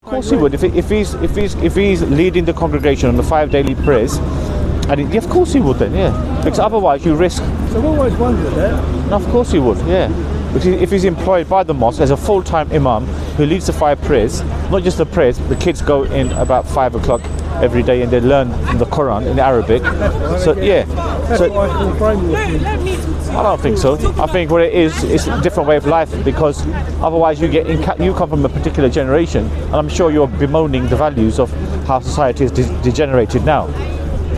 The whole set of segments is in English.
course he would. If he's leading the congregation on the 5 daily prayers, and of course he would then, yeah. Because otherwise you risk. So I've always wondered that. No, of course he would, yeah. Because if he's employed by the mosque as a full-time imam who leads the 5 prayers, not just the prayers, the kids go in about 5 o'clock every day and they learn the Quran in Arabic. So yeah. That's So what I call brainwashing. I don't think so. I think what it is, it's a different way of life, because otherwise you come from a particular generation, and I'm sure you're bemoaning the values of how society is degenerated now.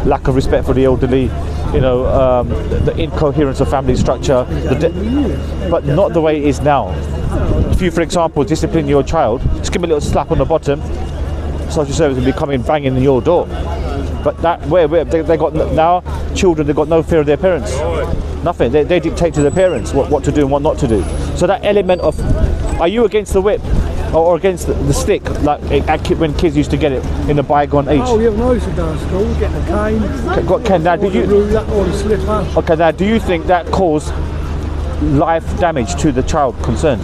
Lack of respect for the elderly, the incoherence of family structure, but not the way it is now. If you, for example, discipline your child, just give him a little slap on the bottom, social service will be coming banging in your door. But that where they got now, children, they've got no fear of their parents. Nothing. They dictate to their parents what to do and what not to do. So that element of, are you against the whip or against the stick, like when kids used to get it in the bygone age? Oh, yeah, when I used to go to school, get the cane, Now, did you? Or the slipper. Okay, now do you think that caused life damage to the child concerned?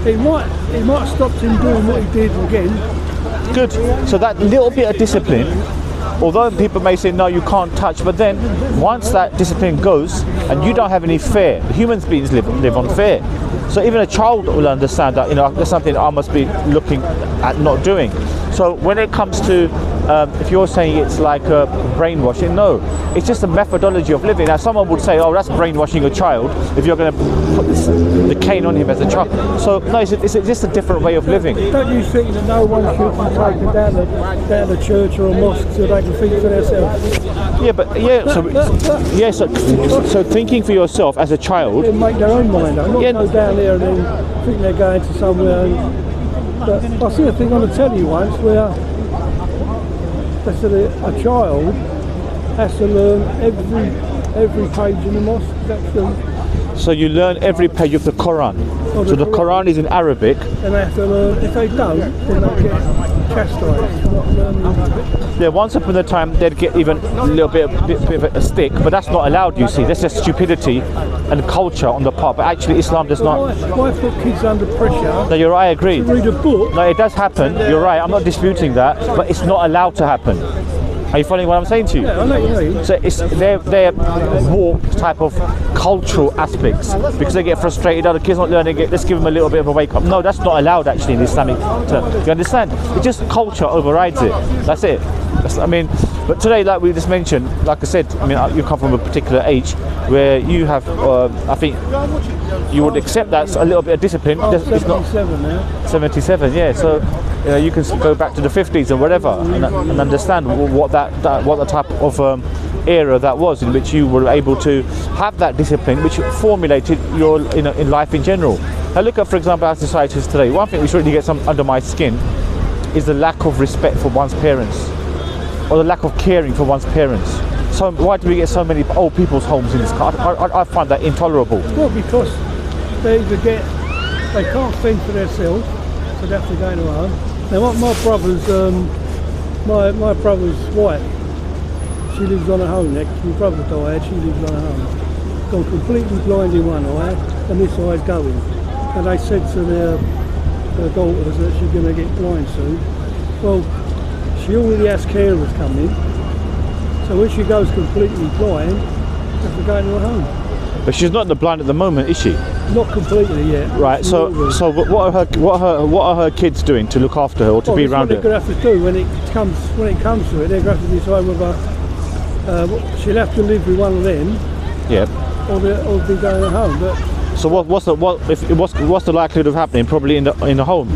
It might have stopped him doing what he did again. Good. So that little bit of discipline, although people may say no, you can't touch, but then once that discipline goes and you don't have any fear, human beings live on fear. So even a child will understand that, there's something I must be looking at not doing. So when it comes to, if you're saying it's like brainwashing, no, it's just a methodology of living. Now someone would say, oh, that's brainwashing a child if you're going to put the cane on him as a child. So no, it's just a different way of living. Don't you think that no one should be taken down the church or a mosque so they can think for themselves? So thinking for yourself as a child. They make their own mind up, not go down there and then think they're going to somewhere. But I see a thing on the telly once where they said a child has to learn every page in the mosque. That's true. So you learn every page of the Quran. So the Quran is in Arabic. And they have to learn. If they don't, then they get chastised for not learning. Yeah, once upon a time they'd get even a little bit of a stick, but that's not allowed, you see. That's just stupidity and culture on the part. But actually Islam does not. Why put kids under pressure? No, you're right, I agree. To read a book? No, it does happen, you're right, I'm not disputing that, but it's not allowed to happen. Are you following what I'm saying to you? Yeah, I know what you mean. So they're warped type of cultural aspects, because they get frustrated, the kids not learning it, let's give them a little bit of a wake up. No, that's not allowed actually in Islamic terms. You understand? It's just culture overrides it. That's it. But today, like we just mentioned, like I said, you come from a particular age where you have, I think, you would accept that a little bit of discipline. I'm it's 77 now. 77, yeah. So you can go back to the 50s or whatever and understand what the type of era that was in which you were able to have that discipline, which formulated your in life in general. Now look at, for example, our societies today. One thing which really gets under my skin is the lack of respect for one's parents, or the lack of caring for one's parents. So why do we get so many old people's homes in this country? I find that intolerable. Well, because they can't fend for themselves, so they have to go to home. Now, my brother's my brother's wife, she lives on her own next. My brother died, she lives on her own. Gone completely blind in one eye, and this eye's going. And they said to their daughters that she's going to get blind soon. Well, she already has carers coming, so when she goes completely blind, she has to go to her home. But she's not in the blind at the moment, is she? Not completely yet. Right. So what are her kids doing to look after her or to be around her? What they're going to have to do when it comes to it, they're going to have to decide whether she'll have to live with one of them. Yep. Or be going home. But so what's the likelihood of happening? Probably in the home.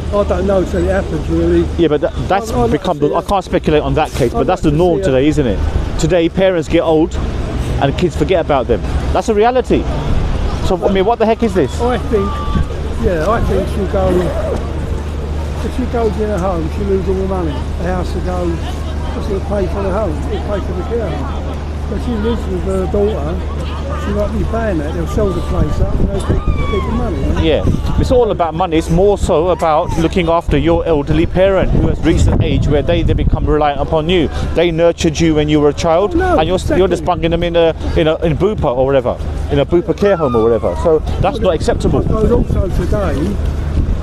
I don't know until it happens, really. Yeah, but that's become. I can't speculate on that case, but that's the norm today, isn't it? Today, parents get old, and kids forget about them. That's a reality. So what the heck is this? I think she'll go. If she goes in her home, she'll lose all the money. The house will go. She'll pay for the home. She'll pay for the care home. But she lives with her daughter. She might be paying that. They'll sell the place up and they'll keep the money. Right? Yeah, it's all about money. It's more so about looking after your elderly parent who has reached an age where they become reliant upon you. They nurtured you when you were a child, and you're just bunging them in Bupa or whatever, in a Bupa care home or whatever. So that's not acceptable. I suppose also today,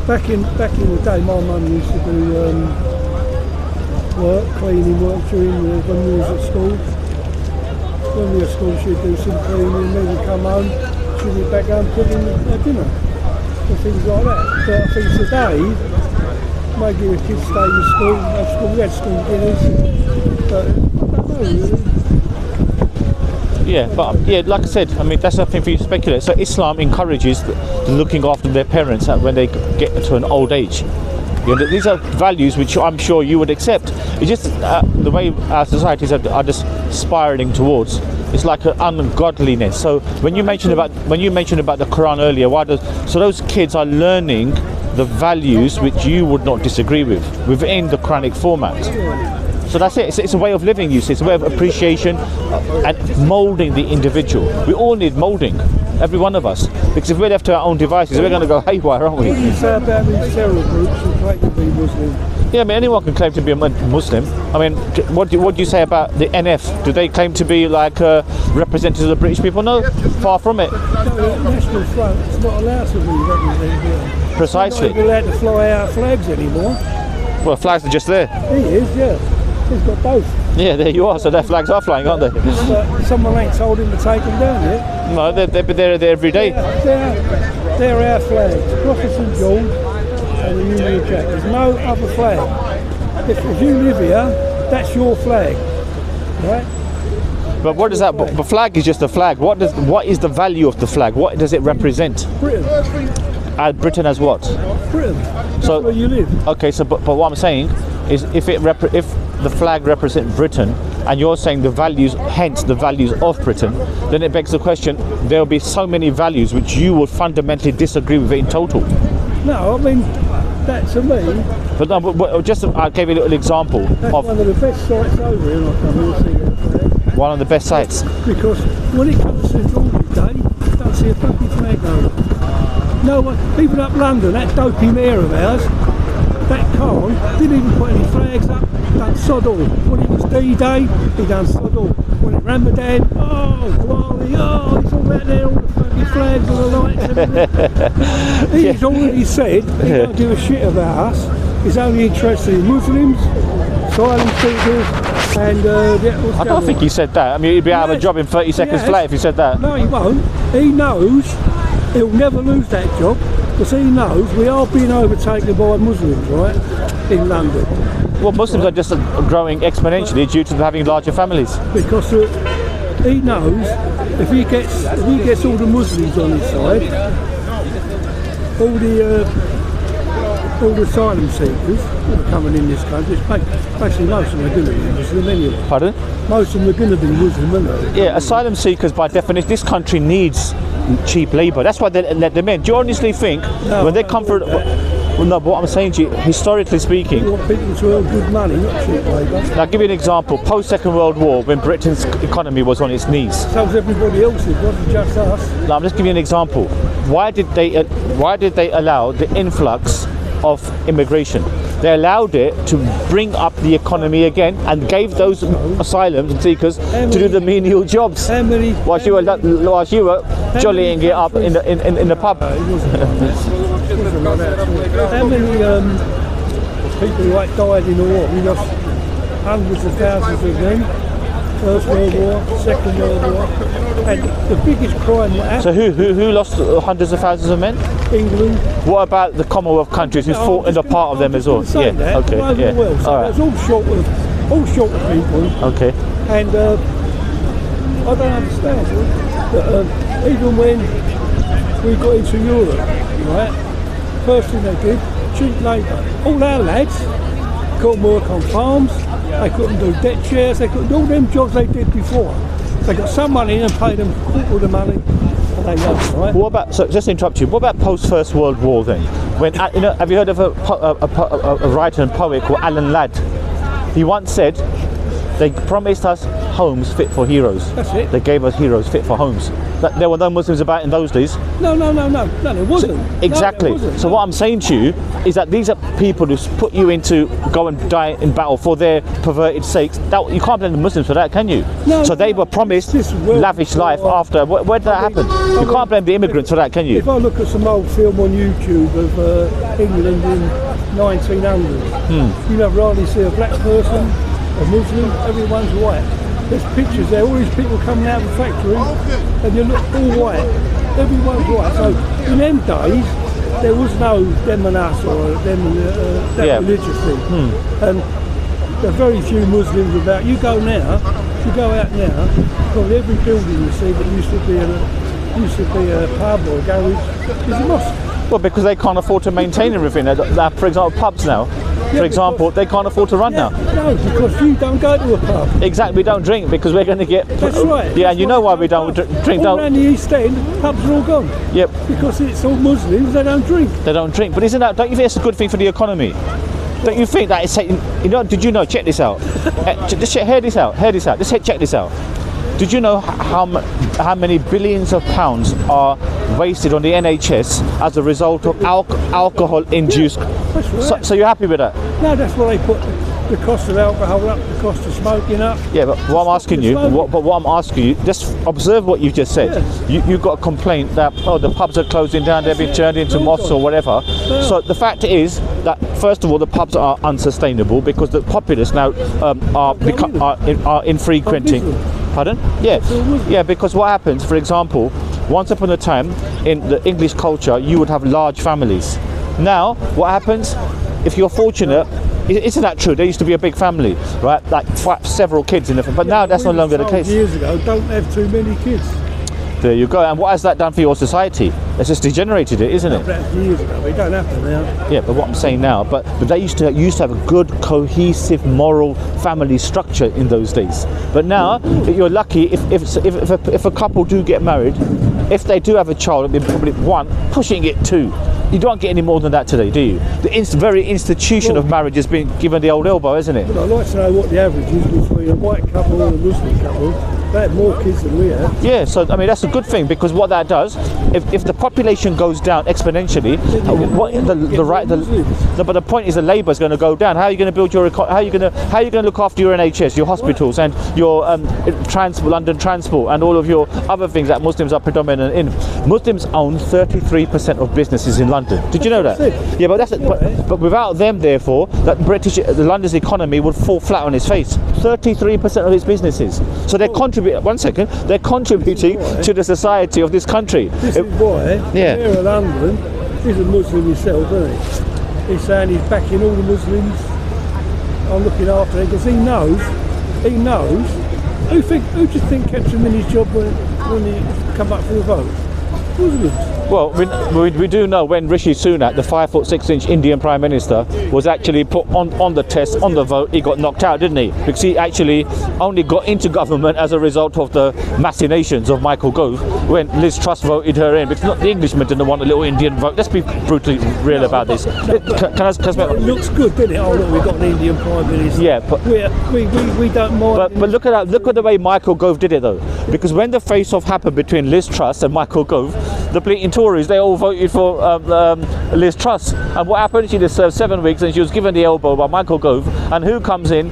back in the day, my mum used to do cleaning work when we was at school. When we were at school, she'd do some cleaning, then we'd come home, she'd be back home cooking dinner and things like that. But I think today, maybe the kids stay in school, we had school dinners, but I don't know really. Yeah, but like I said, I mean, that's nothing for you to speculate. So Islam encourages looking after their parents when they get to an old age. You know, these are values which I'm sure you would accept. It's just the way our societies are just spiraling towards. It's like an ungodliness. So when you mentioned about the Quran earlier, so those kids are learning the values which you would not disagree with within the Quranic format. So that's it. It's a way of living, you see. It's a way of appreciation and moulding the individual. We all need moulding, every one of us. Because if we're left to our own devices, we're going to go haywire, aren't we? What do you say about these terror groups who claim to be Muslim? Yeah, I mean, anyone can claim to be a Muslim. I mean, what do you say about the NF? Do they claim to be like representatives of the British people? No, far from it. No, the National Front is not allowed to be represented. Precisely. They're not allowed to fly our flags anymore. Well, flags are just there. He is, yeah. He's got both. Yeah, there you are. So their flags are flying, aren't they? But someone ain't told him to take them down yet. No, they're there every day. They're our flags. Cross of St George and the Union Jack. There's no other flag. If you live here, that's your flag, right? But what does that? The flag is just a flag. What is the value of the flag? What does it represent? Britain. Britain as what? Britain. That's So where you live. Okay, so but what I'm saying is, if the flag represents Britain, and you're saying the values, hence the values of Britain, then it begs the question: there will be so many values which you would fundamentally disagree with in total. No, I mean that to me. But no, but just I gave you a little example That's of one of the best sites over here. I come here to see that flag. one of the best sites. Because when it comes to St George's Day, you don't see a fucking flag over. No one, even up London, that dopey mayor of ours, that Khan, didn't even put any flags up, done sod all. When it was D-Day, he done sod all. When it Ramadan, Diwali, he's all out there, all the fucking flags, all the lights and everything. He's already said he don't give a shit about us. He's only interested in Muslims, asylum seekers, and I don't think he said that. I mean, he'd be out of a job in 30 seconds flat if he said that. No, he won't. He knows he'll never lose that job because he knows we are being overtaken by Muslims, right, in London. Well, Muslims are just growing exponentially due to them having larger families. Because he knows if he gets all the Muslims on his side, all the asylum seekers that are coming in this country, basically most of them are going to be Muslim anyway. Pardon? Most of them are going to be Muslim, aren't they? Yeah, asylum seekers by definition, this country needs cheap labour. That's why they let them in. Do you honestly think when they come for... Well, no, but what I'm saying to you, historically speaking... You want people to earn good money, not cheap labour. Now, I'll give you an example. Post-Second World War, when Britain's economy was on its knees. So was everybody else's, wasn't just us. Now, I'm just giving you an example. Why did they allow the influx of immigration? They allowed it to bring up the economy again and gave those asylum seekers to do the menial jobs. Whilst you were jollying it up in the pub. How many people like died in the war? We lost hundreds of thousands of them. First World War, Second World War, and the biggest crime that happened. So who lost hundreds of thousands of men? England. What about the Commonwealth countries who fought in a part of them as well? Yeah, okay, yeah. Well. So it was all short of people. Okay. And I don't understand that even when we got into Europe, right, first thing they did, cheap labour. All our lads couldn't work on farms, they couldn't do deck chairs, they couldn't do all them jobs they did before. They got some money and paid them all the money. Right? What about, so just to interrupt you, what about post-First World War then? When, have you heard of a writer and poet called Alan Ladd? He once said, they promised us homes fit for heroes. That's it. They gave us heroes fit for homes. There were no Muslims about in those days. No, there wasn't. Exactly. No, there wasn't. So what I'm saying to you is that these are people who put you into go and die in battle for their perverted sakes. That, you can't blame the Muslims for that, can you? No, so they were promised lavish life after. Where did that happen? You can't blame the immigrants for that, can you? If I look at some old film on YouTube of England in 1900, you never hardly see a black person, a Muslim, everyone's white. There's pictures there, all these people coming out of the factory, and you look all white. Everyone's white. So in them days, there was no them and us or them that religious thing. And there are very few Muslims about. You go out now, probably every building you see that used to be a pub or a garage is a mosque. Well, because they can't afford to maintain everything. For example, pubs now. For example, they can't afford to run now. No, because you don't go to a pub. Exactly, we don't drink because we're going to get. That's right. Yeah, and you know why we don't drink. All around the East End, pubs are all gone. Yep. Because it's all Muslims, they don't drink. They don't drink. But don't you think it's a good thing for the economy? Don't you think that it's taking? Did you know? Check this out. Hear this out. Check this out. Did you know how many billions of pounds are wasted on the NHS as a result of alcohol-induced? That's right. So you're happy with that? No, that's why they put the cost of alcohol up, the cost of smoking up. Yeah, but what I'm asking you, just observe what you've just said. Yes. You've got a complaint that the pubs are closing down, they've been turned into mosques or whatever. So the fact is that first of all, the pubs are unsustainable because the populace now are infrequenting. Pardon? Yeah, because what happens, for example, once upon a time in the English culture, you would have large families. Now, what happens? If you're fortunate, isn't that true? There used to be a big family, right? Like several kids in the family, but now that's no longer the case. Years ago, don't have too many kids. There you go. And what has that done for your society? It's just degenerated it, isn't it? That's years ago. We don't have to now. Yeah, but what I'm saying now, but they used to have a good, cohesive, moral family structure in those days. But now, you're lucky if a couple do get married, if they do have a child, it'll be probably one, pushing it two. You don't get any more than that today, do you? The very institution of marriage has been given the old elbow, isn't it? But I'd like to know what the average is between a white couple and a Muslim couple. They have more kids than we have. Yeah, so I mean that's a good thing because what that does, if the population goes down exponentially, but the point is the labour is going to go down. How are you going to build your? How are you going to look after your NHS, your hospitals, and your London transport, and all of your other things that Muslims are predominant in? Muslims own 33% of businesses in London. Did you know that? Yeah, but without them, therefore, London's economy would fall flat on its face. 33% of its businesses. So they're contributing. One second, they're contributing to the society of this country. This is why Mayor of London is a Muslim himself, isn't he? He's saying he's backing all the Muslims. I'm looking after him because he knows. Who do you think kept him in his job when he come up for the vote? Muslims. Well, we do know when Rishi Sunak, the 5'6" Indian Prime Minister, was actually put on the test, on the vote, he got knocked out, didn't he? Because he actually only got into government as a result of the machinations of Michael Gove when Liz Truss voted her in. Because the Englishmen didn't want a little Indian vote. Let's be brutally real about this. It looks good, doesn't it? Oh, look, we've got an Indian Prime Minister. Yeah, but we don't mind. But look at the way Michael Gove did it, though. Because when the face-off happened between Liz Truss and Michael Gove, the bleating Tories, they all voted for Liz Truss. And what happened? She just served 7 weeks and she was given the elbow by Michael Gove. And who comes in?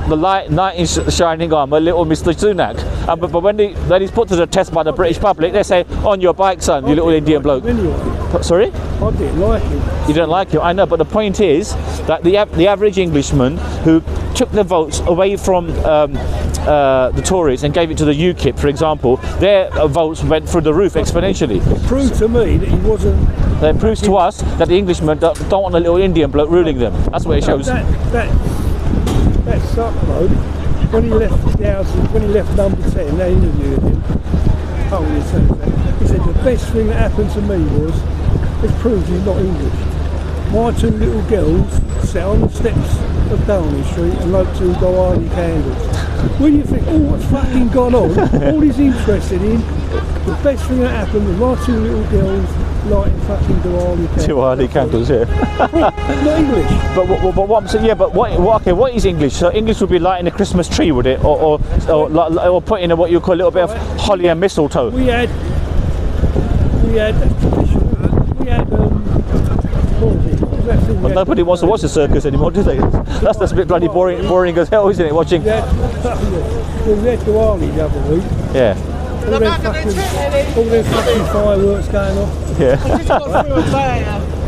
The knight in shining armour, little Mr. Sunak. But when he's put to the test by the British public, they say, on your bike, son, you little Indian bloke. Anyway. Sorry? I didn't like him. You don't like him? I know, but the point is that the average Englishman who took the votes away from the Tories and gave it to the UKIP, for example, their votes went through the roof exponentially. It proved to me that he wasn't. It proves to us that the Englishmen don't want a little Indian bloke ruling them. That's what it shows. That sucked, though. When he left the house, when he left number 10, they interviewed him. He said the best thing that happened to me was it proves he's not English. My two little girls sat on the steps of Downing Street and lit 2 Dawah candles. When you think, oh, what's fucking gone on? All he's interested in, the best thing that happened was my 2 little girls lighting fucking Diwali candles, yeah. Not English. But what I'm saying, yeah. But what is English? So English would be lighting a Christmas tree, would it, or putting a, what you call a little bit of holly and mistletoe? We had But nobody wants to watch the circus anymore, do they? That's a bit bloody boring as hell, isn't it? Watching. We had Diwali the other week. Yeah. All them fucking fireworks going off. Yeah.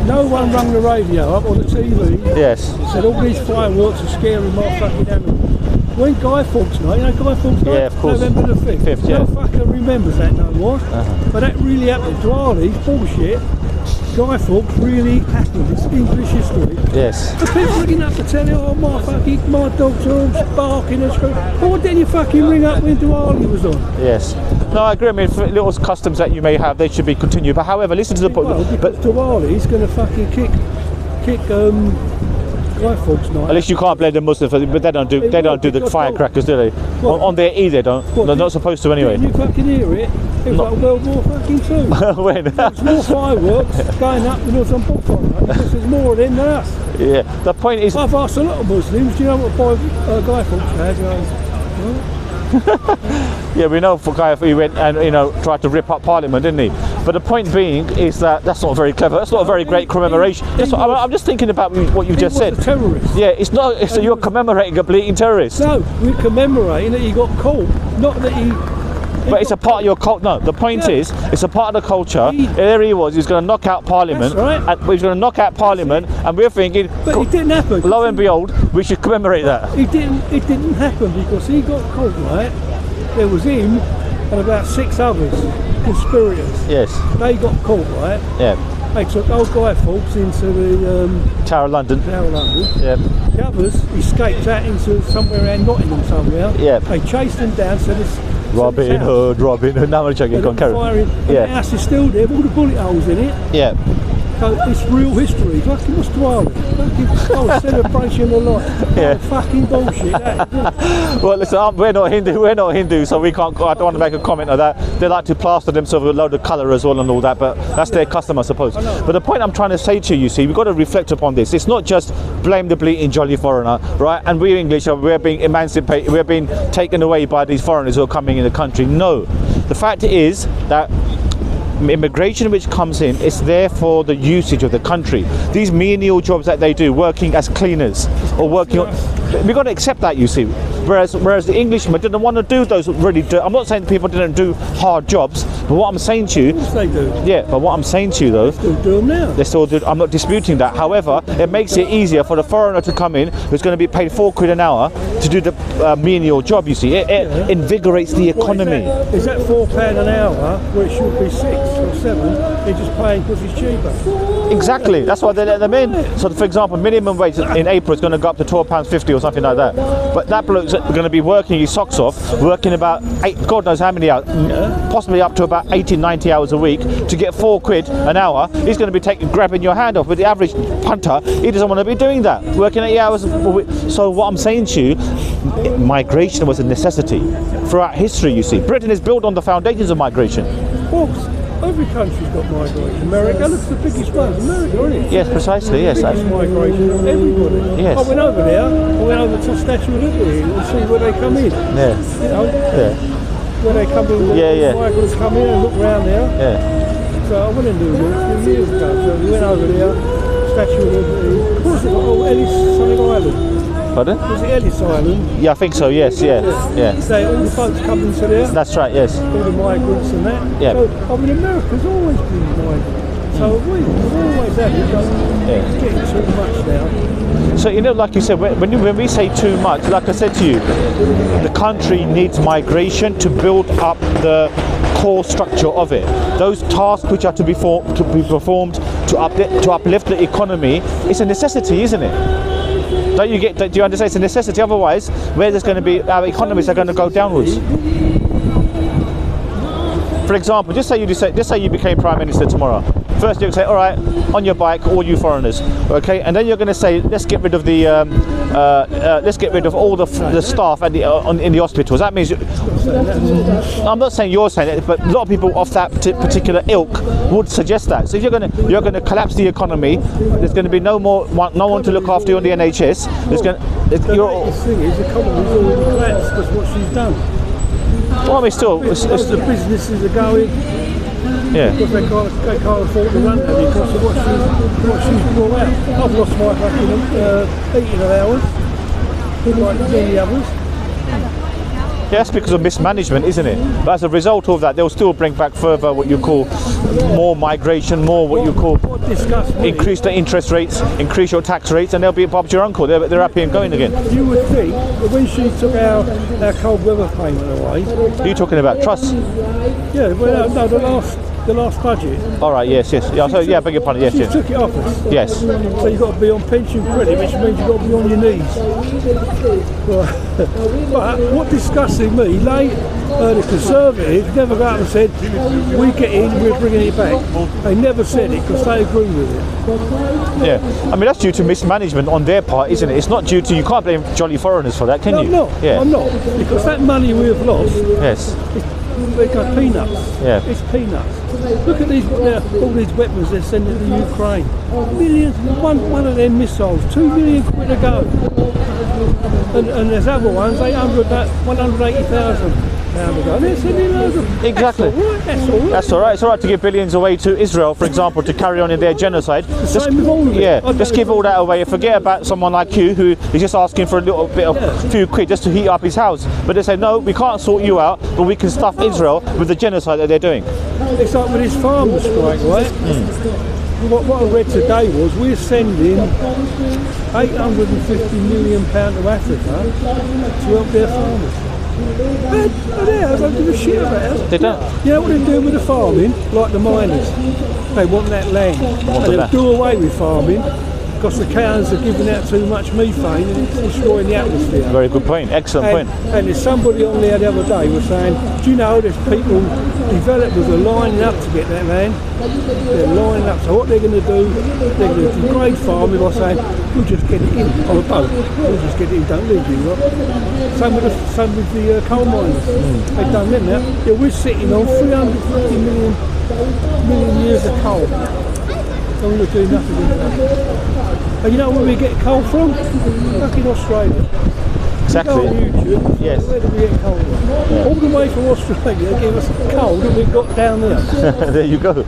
No one rang the radio up on the TV. Yes. Said all these fireworks are scaring my fucking animals. When Guy Fawkes Night, you know Guy Fawkes Night? Yeah, of course. November the 5th. Yeah. No fucker remembers that no more. But that really happened. Diwali, bullshit. Guy Fawkes really happened. It's English history. Yes. The people ringing up to tell you, oh my dogs are all barking and screaming. But why didn't you fucking ring up when Diwali was on? Yes. No, I agree. I mean, little customs that you may have, they should be continued. But however, listen to the point. Well, because Diwali's going to fucking kick Guy Fawkes Night. At least you can't blame the Muslims, but they don't do the firecrackers, do they? On their Eid they don't. They're not supposed to anyway. Didn't you fucking hear it? It was like World War fucking II. When? There's more fireworks going up than us on bonfire night because there's more of them than us. Yeah. The point is. I've asked a lot of Muslims, do you know what Guy Fawkes had? Yeah, we know for Guy he went and tried to rip up Parliament, didn't he? But the point being is that's not very clever. That's not a very great commemoration. I'm just thinking about what you just said. He was a terrorist. Yeah, it's not. So you're commemorating a bleeding terrorist. No, we're commemorating that he got caught, not that he. But it's a part of your culture. No, the point is, it's a part of the culture. There he was. He was going to knock out Parliament. That's right. And he was going to knock out Parliament, and we're thinking. But it didn't happen. Lo and behold, we should commemorate that. It didn't happen because he got caught, right? There was him and about 6 others, conspirators. Yes. They got caught, right? Yeah. They took old Guy Fawkes into the Tower of London. Yeah. The others escaped out into somewhere around Nottingham somewhere. Yeah. They chased them down. So this Robin Hood. No, I'm joking. Go on, carry on. Yeah. The house is still there, with all the bullet holes in it. Yeah. So it's real history. Fucking what's Dawah? Fucking celebration of life. Yeah. Fucking bullshit. Well, listen, we're not Hindu, so we can't. I don't want to make a comment on that. They like to plaster themselves with a load of colour as well and all that, but that's their custom, I suppose. But the point I'm trying to say to you, see, we've got to reflect upon this. It's not just blame the bleating jolly foreigner, right? And we're English, we're being emancipated, we're being taken away by these foreigners who are coming in the country. No, the fact is that immigration which comes in is there for the usage of the country. These menial jobs that they do, working as cleaners or working on, we've got to accept that, you see. Whereas the Englishmen didn't want to do those really. I'm not saying people didn't do hard jobs, but what I'm saying to you, Yes, they do. yeah. But what I'm saying to you though, They still do them now. they still do. I'm not disputing that. However, it makes it easier for the foreigner to come in who's going to be paid £4 an hour to do the menial job. You see, it invigorates the economy. Is that £4 an hour where it should be 6 or 7? They're just paying because it's cheaper. Exactly. That's why they let them in. So, for example, minimum wage in April is going to go up to £12.50 or something like that. But that bloke's going to be working his socks off, working about God knows how many hours, possibly up to about 80, 90 hours a week to get £4 an hour. He's going to be grabbing your hand off. But the average punter, he doesn't want to be doing that, working 80 hours. So what I'm saying to you, migration was a necessity throughout history. You see, Britain is built on the foundations of migration. Well, every country's got migration. America, look, the biggest one. America, isn't it? Yes, precisely. Yes. Biggest migration of everybody. Yes. I went over there. I went over to Statue of Liberty and see where they come in. Yeah. You know, Yeah. where they come in. Yeah. Migrants come in and look around there. Yeah. So I went and do it a few years ago. So we went over there. Statue of Liberty. Of course, it got Ellis something Island. Pardon? Was it Ellis Island? Yeah, I think so. Yes. Yeah. Yeah. So all the boats come into there. That's right. Yes. All the migrants and that. Yeah. So, I mean, America's always been migrant. So we've always had it, but it's getting too much now. So, like you said, when we say too much, like I said to you, the country needs migration to build up the core structure of it. Those tasks which are to be performed to uplift the economy, it's a necessity, isn't it? Do you understand? It's a necessity. Otherwise, where there's going to be our economies are going to go downwards. For example, just say you became Prime Minister tomorrow. First, you're going to say, all right, on your bike, all you foreigners, okay? And then you're going to say, let's get rid of the let's get rid of all the staff at in the hospitals. That means, I'm not saying you're saying it, but a lot of people of that particular ilk would suggest that. So if you're going to collapse the economy, there's going to be no one to look after you on the NHS. There's going. The thing is, the economy's already collapsed because what she's done. Well, I mean, still, the businesses are going. Yeah. Because they can't afford to run that because of what she's brought out. I've lost my fucking eating allowance, like many others. Yeah, that's because of mismanagement, isn't it? But as a result of that, they'll still bring back further what you call more migration, more what you call increase the interest rates, increase your tax rates, and they'll be Bob's your uncle. They're happy and going again. You would think that when she took our cold weather payment away. Are you talking about trusts? Yeah, well, no, the last budget. All right, yes. Yeah, so, yeah, beg your pardon, yes. She took it off us. Yes. So you've got to be on pension credit, which means you've got to be on your knees. But what disgusting me, the Conservatives never got up and said, we get in, we're bringing it back. They never said it because they agree with it. Yeah, I mean, that's due to mismanagement on their part, isn't it? It's not due to, you can't blame jolly foreigners for that, can you? No, I'm not. Yeah. I'm not. Because that money we've lost, yes. They got peanuts. Yeah. It's peanuts. Look at these, all these weapons they're sending to Ukraine. Millions. One of them missiles, £2 million quid a go. And there's other ones, 180,000 pounds a go. They're sending loads of. Exactly. That's all right. That's all right. It's all right to give billions away to Israel, for example, to carry on in their genocide. Same with all of it. Yeah, just give all that away. Forget about someone like you who is just asking for a little bit of few quid just to heat up his house. But they say, no, we can't sort you out, but we can stuff Israel with the genocide that they're doing. It's like with this farmer strike, right? What I read today was we're sending £850 million to Africa to help their farmers. They don't give a shit about it. They don't. You know what they're doing with the farming? Like the miners. They want that land. And they'll do away with farming because the cows are giving out too much methane and it's destroying the atmosphere. Very good point. Excellent point. And there's somebody on there the other day was saying, do you know there's people, developers are lining up to get that land? They're lining up. So what they're going to do, they're going to degrade farming by saying, we'll just get it in on a boat. We'll just get it in, don't leave you, right? Same with the coal miners. They've done them now. Yeah, we're sitting on 350 million years of coal. And we're doing nothing with that. And you know where we get coal from? Fucking Australia. Exactly. Go on YouTube. Yes. Where do we get coal from? All the way from Australia, they give us coal that we've got down there. There you go.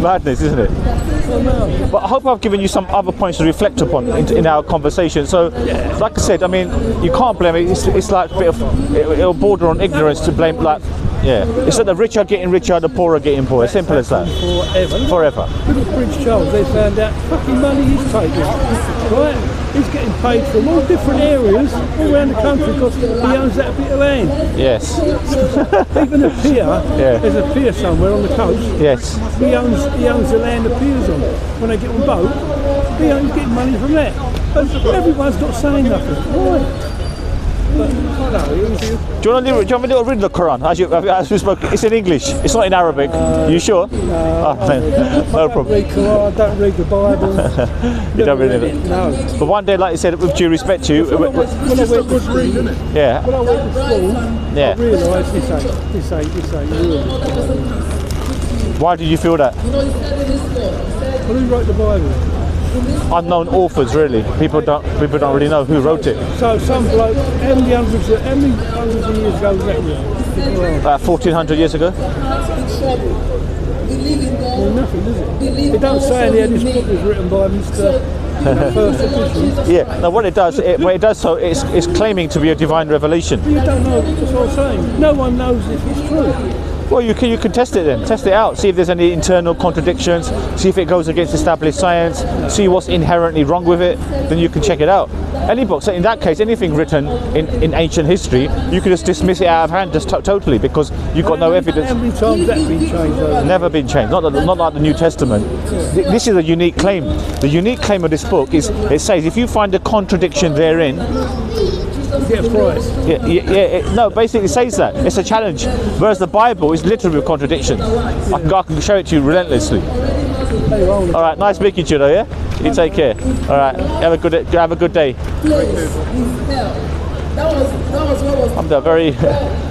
Madness, isn't it? But I hope I've given you some other points to reflect upon in our conversation. So, like I said, I mean, you can't blame it. It's like a bit of, it'll border on ignorance to blame, like, yeah. It's that the rich are getting richer, the poor are getting poorer. Simple as that. Forever. Look at Prince Charles, they found out fucking money he's taking. Right? He's getting paid from all different areas all around the country because he owns that bit of land. Yes. Even a pier, there's a pier somewhere on the coast. Yes. He owns the land the pier's on. When they get on boat, he's getting money from that. But everyone's not saying nothing. Why? But, do you want to read the Quran as we spoke? It's in English. It's not in Arabic. You sure? No problem. I don't read the Bible. You don't read it? No. But one day, like you said, with due respect to you, when I went to school, yeah. When I went to school, I realised this ain't real. Why did you feel that? Well, who wrote the Bible? Unknown authors, really. People don't really know who wrote it. So some bloke, how many hundreds of years ago was that? About 1400 years ago. Well, nothing, does it? It don't say in here this book was written by Mr. First Edition. Yeah. Now, what it does, so it's claiming to be a divine revelation. But you don't know. That's what I'm saying. No one knows if it's true. Well, you can test it then. Test it out. See if there's any internal contradictions. See if it goes against established science. See what's inherently wrong with it. Then you can check it out. Any book. So in that case, anything written in ancient history, you can just dismiss it out of hand, just totally, because you've got no evidence. How many times that's been changed? Never been changed. Not like the New Testament. This is a unique claim. The unique claim of this book is it says if you find a contradiction therein, get a prize. No, basically it says that. It's a challenge. Whereas the Bible is literally a contradiction. I can show it to you relentlessly. All right, nice speaking to you though, yeah? You take care. All right, have a good day. I'm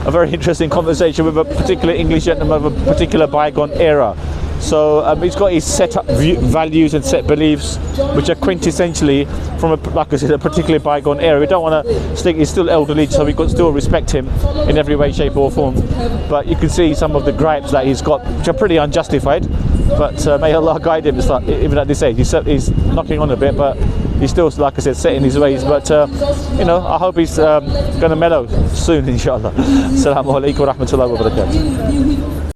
a very interesting conversation with a particular English gentleman of a particular bygone era. So he's got his set up values and set beliefs, which are quintessentially from like I said, a particularly bygone era. We don't want to stick. He's still elderly, so we've got to still respect him in every way, shape, or form. But you can see some of the gripes that he's got, which are pretty unjustified. But may Allah guide him. Even at this age, he's knocking on a bit, but he's still, like I said, set in his ways. But you know, I hope he's going to mellow soon, inshallah. Assalamu alaikum wa rahmatullahi wa barakatuh.